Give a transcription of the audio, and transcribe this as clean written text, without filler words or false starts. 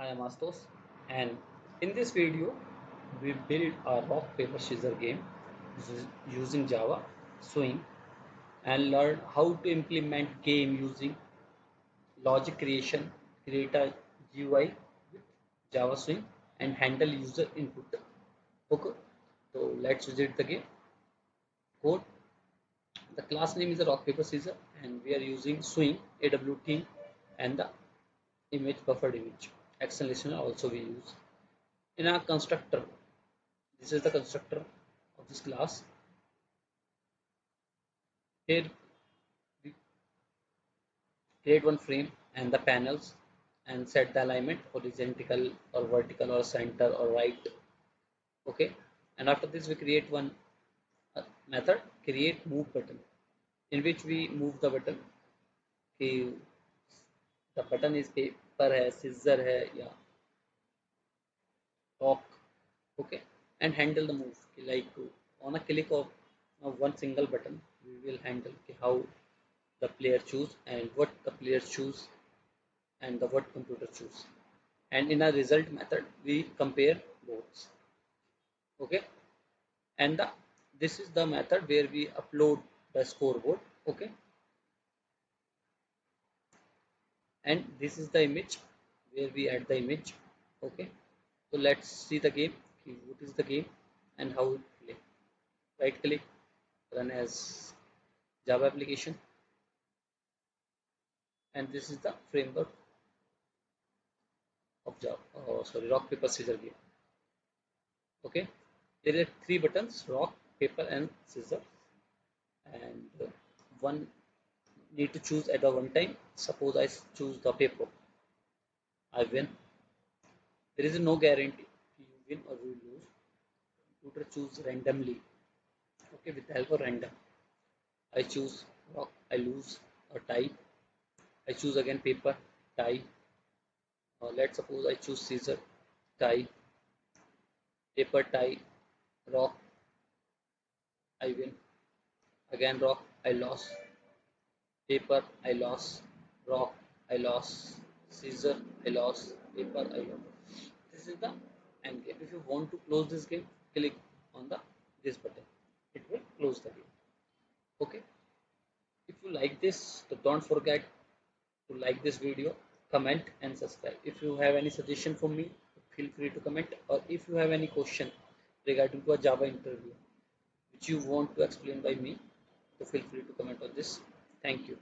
I am Astos, and in this video we build a rock paper scissors game using Java Swing and learn how to implement game using logic creation, create a GUI with Java Swing and handle user input. Okay, so let's visit the game code. The class name is a rock paper scissors and we are using Swing AWT and the image buffered image. Action listener also we use in our constructor. This is the constructor of this class. Here we create one frame and the panels and set the alignment horizontal or vertical or center or right. Okay, and after this we create one method create move button in which we move the button. Okay, the button is paper है scissor है या rock. Okay, and handle the move like on a click of one single button we will handle how the player choose and what the player choose and the what computer choose, and in a result method we compare both. Okay, and this is the method where we upload the scoreboard. Okay, and this is the image where we add the image. Okay, so let's see the game. Okay, what is the game and how it play. Right click, run as Java application, and this is the framework of Java. Oh, sorry, rock paper scissors game. Okay, there are three buttons: rock, paper, and scissors, and one need to choose at a one time. Suppose I choose the paper, I win. There is no guarantee you win or you lose. Computer choose randomly. Okay, with the help of random. I choose rock, I lose or tie. I choose again paper, tie. Let's suppose I choose scissor, tie, paper, tie, rock, I win. Again rock, I lost. Paper, I lost. Rock, I lost. Scissor, I lost. Paper, I lost. This is the end game. If you want to close this game, click on the this button. It will close the game. Okay. If you like this, so don't forget to like this video, comment and subscribe. If you have any suggestion for me, feel free to comment, or if you have any question regarding to a Java interview which you want to explain by me, so feel free to comment on this. Thank you.